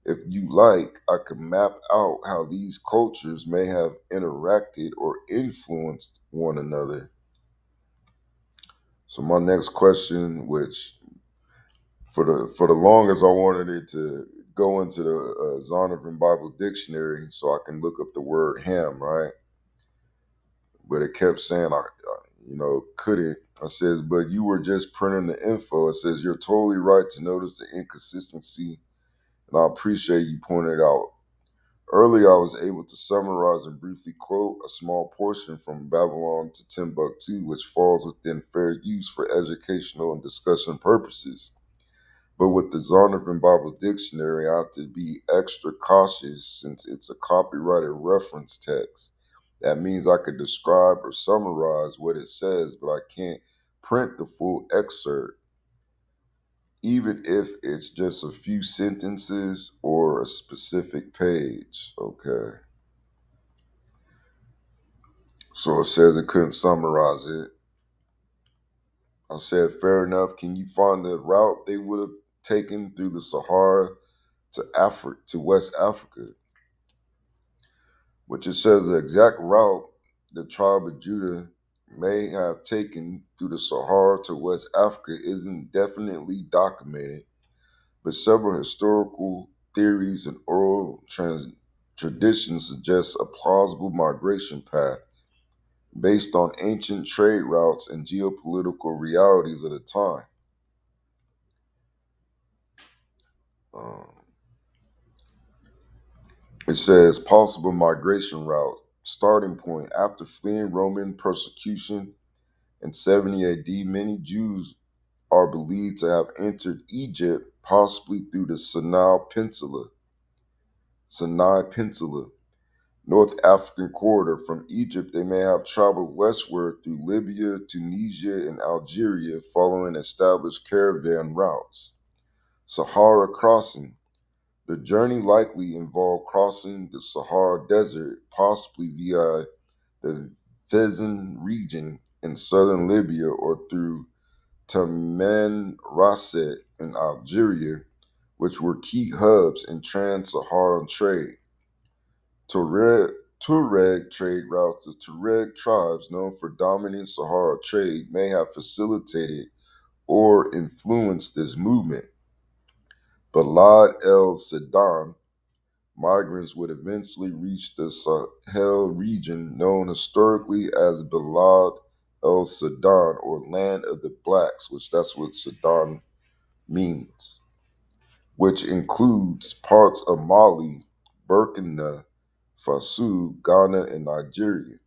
A: If you like, I could map out how these cultures may have interacted or influenced one another. So my next question, which for the longest I wanted it to go into the Zondervan Bible Dictionary so I can look up the word ham, right? But it kept saying couldn't. I says, but you were just printing the info. It says you're totally right to notice the inconsistency, and I appreciate you pointing it out. Earlier, I was able to summarize and briefly quote a small portion from Babylon to Timbuktu, which falls within fair use for educational and discussion purposes. But with the Zondervan Bible Dictionary, I have to be extra cautious since it's a copyrighted reference text. That means I could describe or summarize what it says, but I can't print the full excerpt, even if it's just a few sentences or a specific page. Okay. So it says it couldn't summarize it. I said, fair enough. Can you find the route they would have taken through the Sahara to Africa, to West Africa? Which it says the exact route the tribe of Judah may have taken through the Sahara to West Africa isn't definitely documented, but several historical theories and oral traditions suggest a plausible migration path based on ancient trade routes and geopolitical realities of the time. Um, it says possible migration route, starting point after fleeing Roman persecution in 70 AD. Many Jews are believed to have entered Egypt, possibly through the Sinai Peninsula, North African corridor. From Egypt, they may have traveled westward through Libya, Tunisia, and Algeria, following established caravan routes. Sahara crossing. The journey likely involved crossing the Sahara Desert, possibly via the Fezzan region in southern Libya or through Tamanrasset in Algeria, which were key hubs in trans-Saharan trade. Tuareg trade routes. The Tuareg tribes, known for dominating Sahara trade, may have facilitated or influenced this movement. Balad el Sudan migrants would eventually reach the Sahel region, known historically as Balad El Sudan, or land of the blacks, which that's what Sudan means, which includes parts of Mali, Burkina Faso, Ghana, and Nigeria.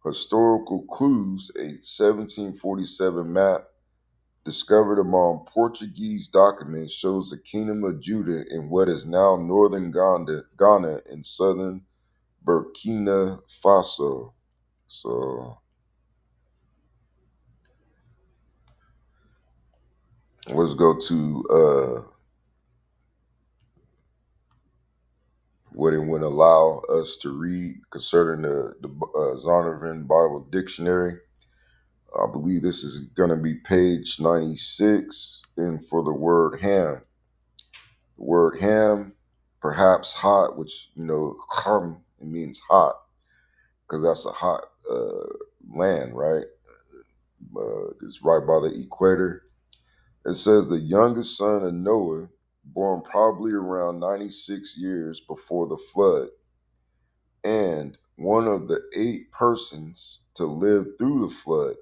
A: Historical clues: a 1747 map discovered among Portuguese documents shows the Kingdom of Judah in what is now northern Ghana and southern Burkina Faso. So let's go to what it would allow us to read concerning the Zondervan Bible Dictionary. I believe this is going to be page 96. And for the word ham, perhaps hot, which, kham, it means hot, because that's a hot land, right? It's right by the equator. It says the youngest son of Noah, born probably around 96 years before the flood, and one of the 8 persons to live through the flood.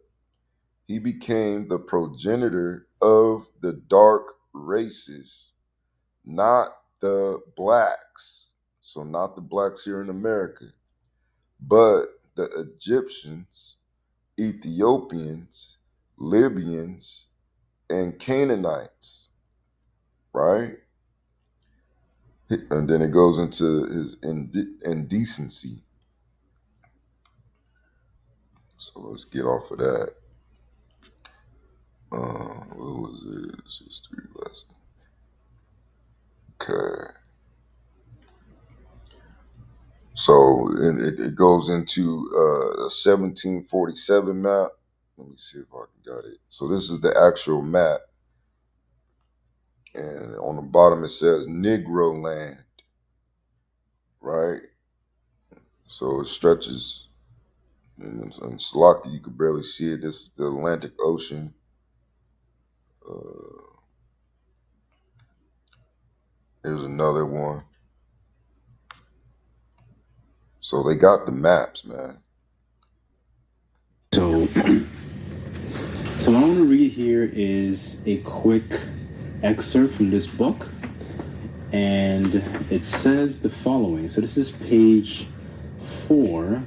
A: He became the progenitor of the dark races, not the blacks. So, not the blacks here in America, but the Egyptians, Ethiopians, Libyans, and Canaanites, right? And then it goes into his indecency. So let's get off of that. What was it? History lesson. Okay. So it goes into a 1747 map. Let me see if I can got it. So this is the actual map. And on the bottom it says Negro land, right? So it stretches. And Slaki, you could barely see it. This is the Atlantic Ocean. Here's another one. So they got the maps, man.
C: So what I want to read here is a quick excerpt from this book, and it says the following. So this is page 4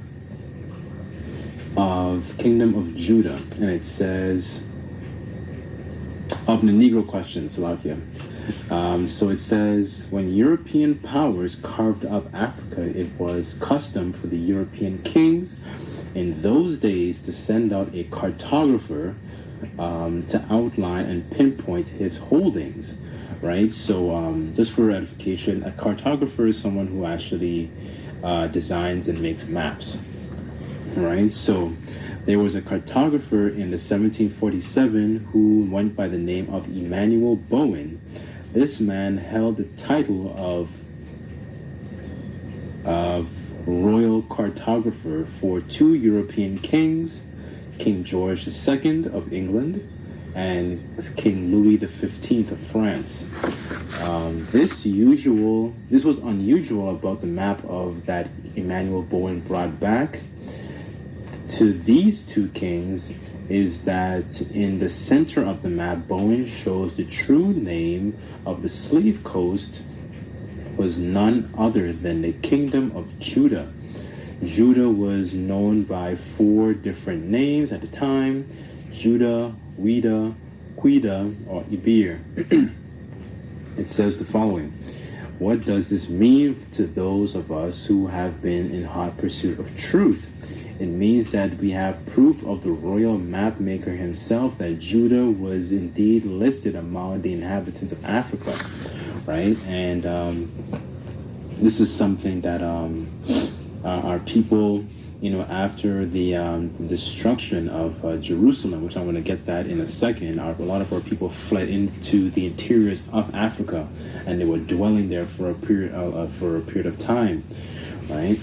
C: of Kingdom of Judah, and it says of the Negro question, Salakia. So it says, when European powers carved up Africa, it was custom for the European kings in those days to send out a cartographer to outline and pinpoint his holdings, right? So just for edification, a cartographer is someone who actually designs and makes maps, right? So there was a cartographer in the 1747 who went by the name of Emmanuel Bowen. This man held the title of royal cartographer for 2 European kings, King George II of England and King Louis XV of France. This was unusual about the map of that Emmanuel Bowen brought back to these 2 kings is that in the center of the map, Bowen shows the true name of the slave coast was none other than the Kingdom of Judah. Judah was known by 4 different names at the time: Judah, Wida, Quida, or Ibir. It says the following. What does this mean to those of us who have been in hot pursuit of truth? It means that we have proof of the royal map maker himself that Judah was indeed listed among the inhabitants of Africa, right? And this is something that our people, after the destruction of Jerusalem, which I'm going to get that in a second, a lot of our people fled into the interiors of Africa, and they were dwelling there for a period of time, right?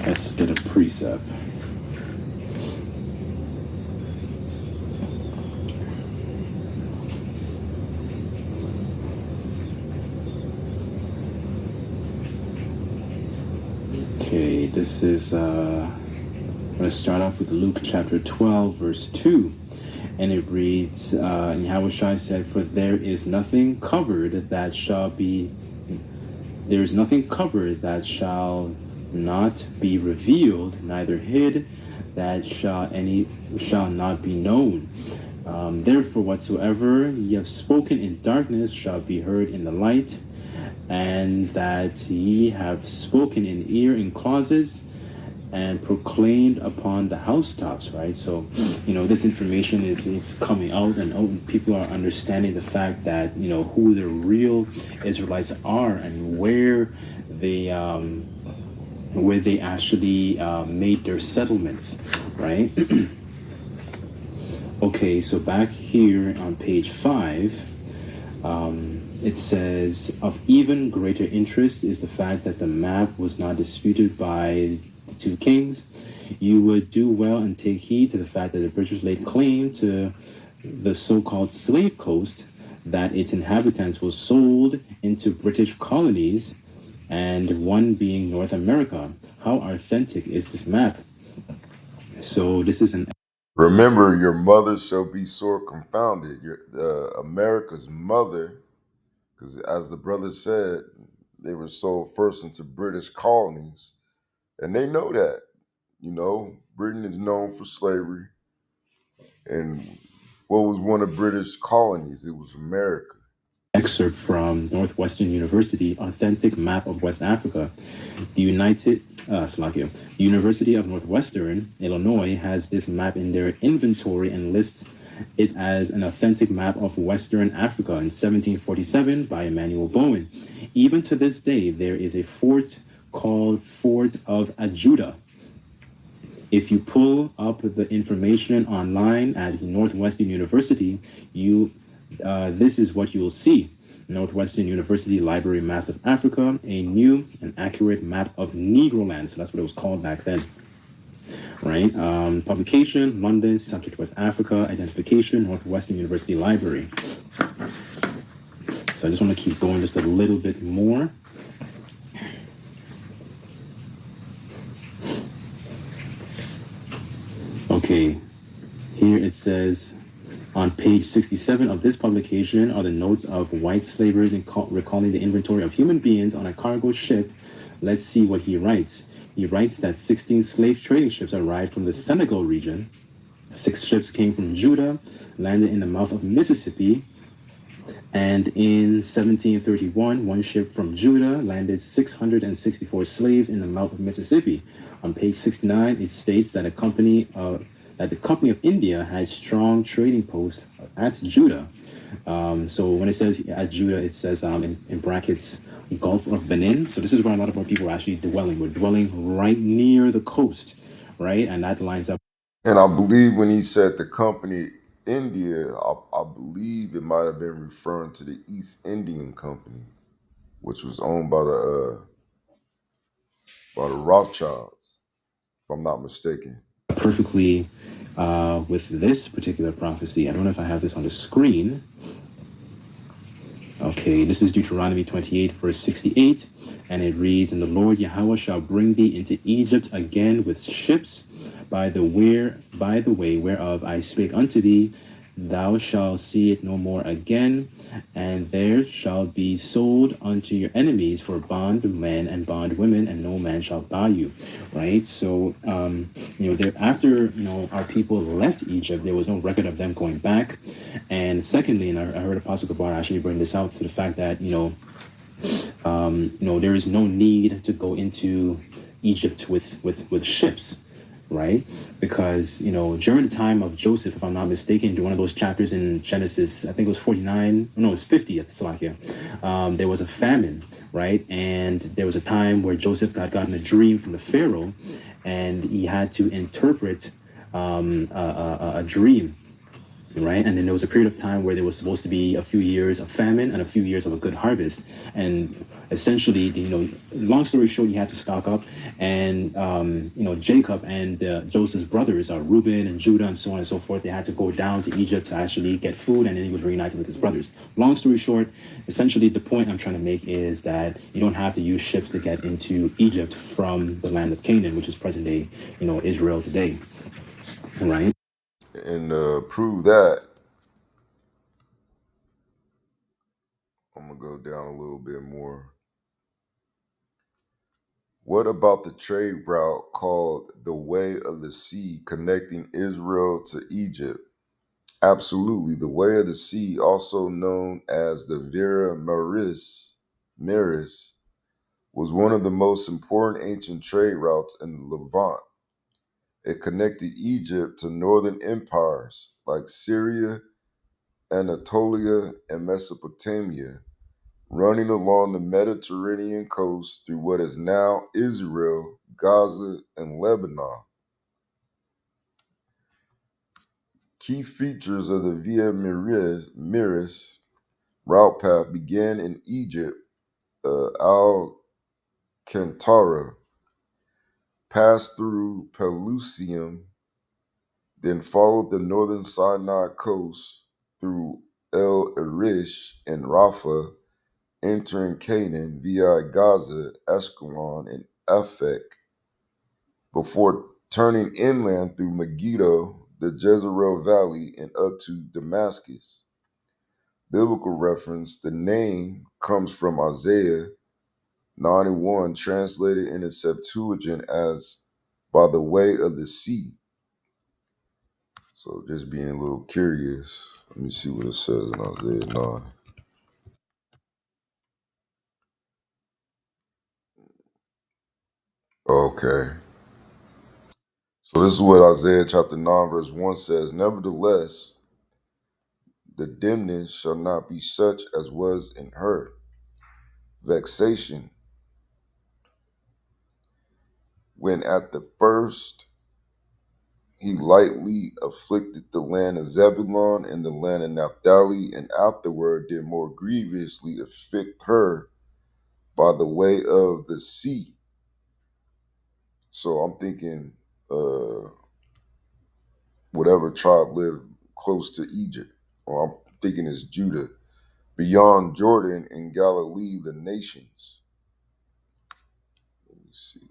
C: Let's get a precept. Okay, this is, I'm going to start off with Luke chapter 12, verse 2. And it reads, and Yahushua said, "For there is nothing covered that shall not be revealed, neither hid that shall not be known. Therefore, whatsoever ye have spoken in darkness shall be heard in the light, and that ye have spoken in closets and proclaimed upon the housetops," right? So, this information is coming out, and people are understanding the fact that, who the real Israelites are and where they actually made their settlements, right? Okay, so back here on page 5, it says, "Of even greater interest is the fact that the map was not disputed by the two kings. You would do well and take heed to the fact that the British laid claim to the so-called slave coast, that its inhabitants were sold into British colonies, and one being North America. How authentic is this map?" So this is an
A: Remember, your mother shall be sore confounded. America's mother, because as the brother said, they were sold first into British colonies, and they know that. Britain is known for slavery, and what was one of British colonies? It was America.
C: excerpt from Northwestern University, Authentic Map of West Africa. The University of Northwestern Illinois has this map in their inventory and lists it as an authentic map of Western Africa in 1747 by Emmanuel Bowen. Even to this day, there is a fort called Fort of Ajuda. If you pull up the information online at Northwestern University, this is what you'll see. Northwestern University Library Maps of Africa, a new and accurate map of Negroland. So that's what it was called back then. Right? Publication, London, Subject West Africa, Identification, Northwestern University Library. So I just want to keep going just a little bit more. Okay, here it says, on page 67 of this publication are the notes of white slavers recalling the inventory of human beings on a cargo ship. Let's see what he writes. He writes that 16 slave trading ships arrived from the Senegal region. 6 ships came from Judah, landed in the mouth of Mississippi. And in 1731, 1 ship from Judah landed 664 slaves in the mouth of Mississippi. On page 69, it states that the company of India had strong trading posts at Judah. So when it says at Judah, it says in brackets, Gulf of Benin. So this is where a lot of our people are actually dwelling. We're dwelling right near the coast, right? And that lines up.
A: And I believe when he said the company India, I believe it might have been referring to the East Indian Company, which was owned by the Rothschilds, if I'm not mistaken.
C: Perfectly with this particular prophecy. I don't know if I have this on the screen. Okay, this is Deuteronomy 28, verse 68, and it reads, "And the Lord Yahweh shall bring thee into Egypt again with ships, by the way whereof I spake unto thee. Thou shalt see it no more again, and there shall be sold unto your enemies for bondmen and bondwomen, and no man shall buy you." Right? So, after our people left Egypt, there was no record of them going back. And secondly, and I heard Apostle Gabar actually bring this out to the fact that there is no need to go into Egypt with ships. Right? Because, during the time of Joseph, if I'm not mistaken, during one of those chapters in Genesis, I think it was 49, no, it was 50 at the Salakia, there was a famine, right? And there was a time where Joseph had gotten a dream from the Pharaoh, and he had to interpret a dream. right? And then there was a period of time where there was supposed to be a few years of famine and a few years of a good harvest. And essentially, long story short, you had to stock up. And Jacob and Joseph's brothers, Reuben and Judah, and so on and so forth, they had to go down to Egypt to actually get food, and then he was reunited with his brothers. Long story short, essentially, the point I'm trying to make is that you don't have to use ships to get into Egypt from the land of Canaan, which is present day, Israel today, right?
A: And prove that, I'm going to go down a little bit more. What about the trade route called the Way of the Sea connecting Israel to Egypt? Absolutely. The Way of the Sea, also known as the Via Maris, was one of the most important ancient trade routes in the Levant. It connected Egypt to northern empires like Syria, Anatolia, and Mesopotamia, running along the Mediterranean coast through what is now Israel, Gaza, and Lebanon. Key features of the Via Maris route path began in Egypt, Al-Kantara, passed through Pelusium, then followed the northern Sinai coast through El Arish and Rafah, entering Canaan via Gaza, Ashkelon, and Aphek, before turning inland through Megiddo, the Jezreel Valley, and up to Damascus. Biblical reference: the name comes from Isaiah 91, translated in the Septuagint as by the way of the sea. So just being a little curious. Let me see what it says in Isaiah 9. Okay. So this is what Isaiah chapter 9, verse 1 says. Nevertheless, the dimness shall not be such as was in her. Vexation, when at the first he lightly afflicted the land of Zebulun and the land of Naphtali, and afterward did more grievously afflict her by the way of the sea. So I'm thinking whatever tribe lived close to Egypt, or I'm thinking it's Judah, beyond Jordan and Galilee, the nations. Let me see.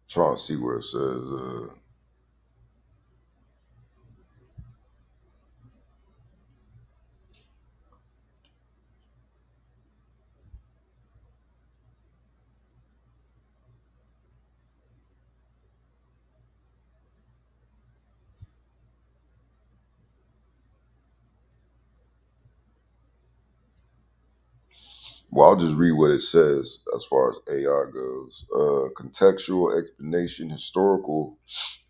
A: Trying to see where it says. Well, I'll just read what it says as far as AI goes. Contextual explanation, historical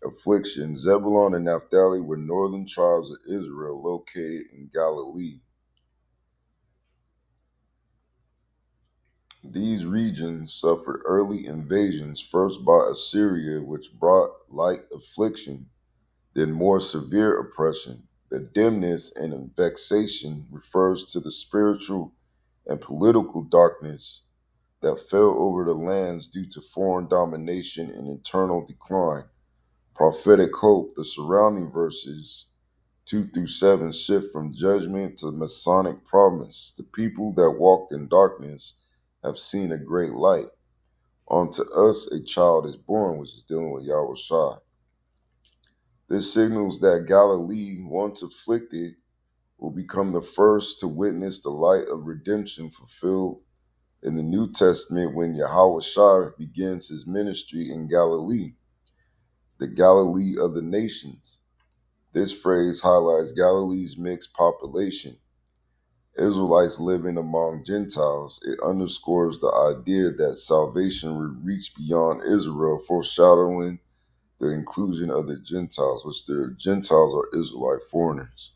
A: affliction. Zebulun and Naphtali were northern tribes of Israel located in Galilee. These regions suffered early invasions, first by Assyria, which brought light affliction, then more severe oppression. The dimness and vexation refers to the spiritual and political darkness that fell over the lands due to foreign domination and internal decline. Prophetic hope, the surrounding verses 2 through 7 shift from judgment to Masonic promise. The people that walked in darkness have seen a great light. Unto us a child is born, which is dealing with Yahweh Shai. This signals that Galilee, once afflicted, will become the first to witness the light of redemption fulfilled in the New Testament when Yahweh Shai begins his ministry in Galilee, the Galilee of the nations. This phrase highlights Galilee's mixed population, Israelites living among Gentiles. It underscores the idea that salvation would reach beyond Israel, foreshadowing the inclusion of the Gentiles, which the Gentiles are Israelite foreigners.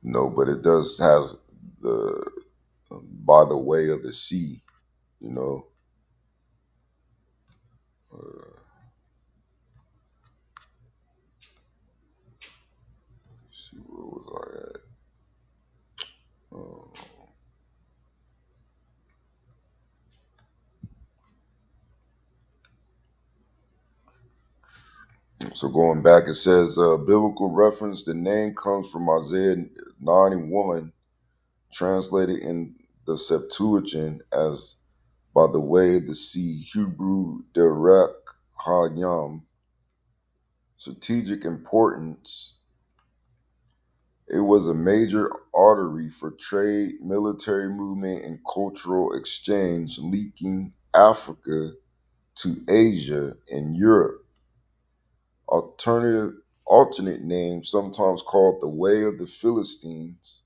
A: No, but it does have the by the way of the sea, you know. See, where was I at? So going back, it says biblical reference. The name comes from Isaiah 91, translated in the Septuagint as by the way of the sea, Hebrew Derek Hayam. Strategic importance. It was a major artery for trade, military movement, and cultural exchange, linking Africa to Asia and Europe. Alternate name, sometimes called the Way of the Philistines,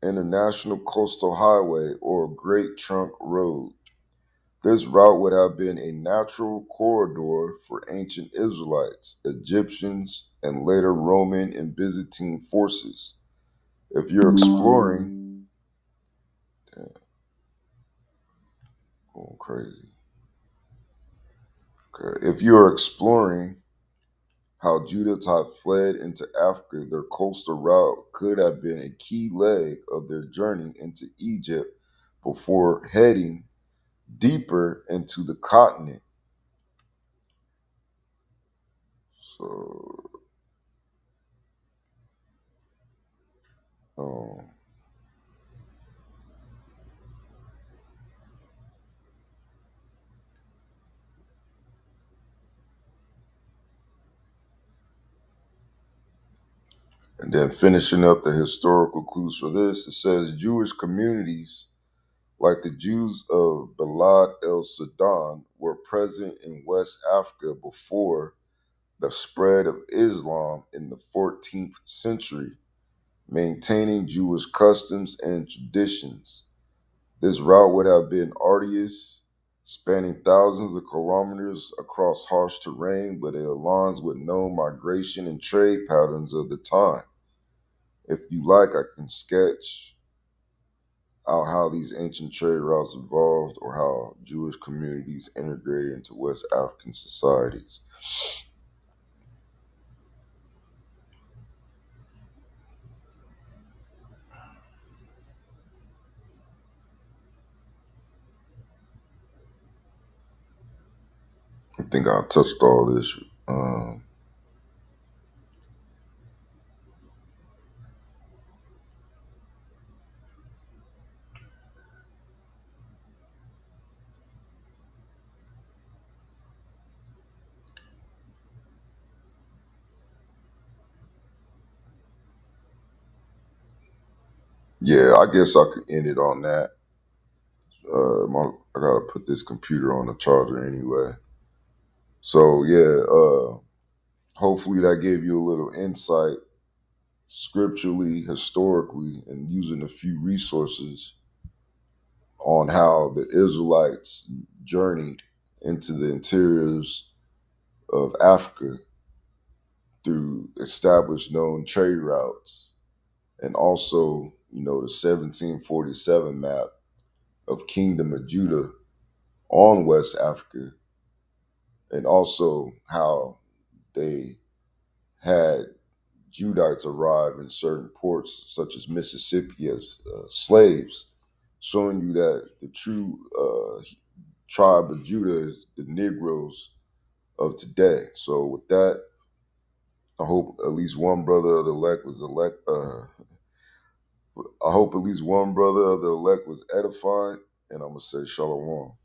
A: International Coastal Highway, or Great Trunk Road. This route would have been a natural corridor for ancient Israelites, Egyptians, and later Roman and Byzantine forces. If you're exploring, damn, going crazy. Okay. If you're exploring how Judah had fled into Africa, their coastal route could have been a key leg of their journey into Egypt before heading deeper into the continent. So, um, and then finishing up the historical clues for this, it says Jewish communities like the Jews of Balad el Sudan were present in West Africa before the spread of Islam in the 14th century, maintaining Jewish customs and traditions. This route would have been arduous, spanning thousands of kilometers across harsh terrain, but it aligns with known migration and trade patterns of the time. If you like, I can sketch out how these ancient trade routes evolved or how Jewish communities integrated into West African societies. I think I touched all this. Yeah, I guess I could end it on that. I gotta put this computer on the charger anyway. So yeah, hopefully that gave you a little insight scripturally, historically, and using a few resources on how the Israelites journeyed into the interiors of Africa through established known trade routes, and also, the 1747 map of Kingdom of Judah on West Africa, and also how they had Judites arrive in certain ports, such as Mississippi, as slaves, showing you that the true tribe of Judah is the Negroes of today. So, with that, I hope at least one brother of the elect was elect. I hope at least one brother of the elect was edified, and I'm gonna say shalom.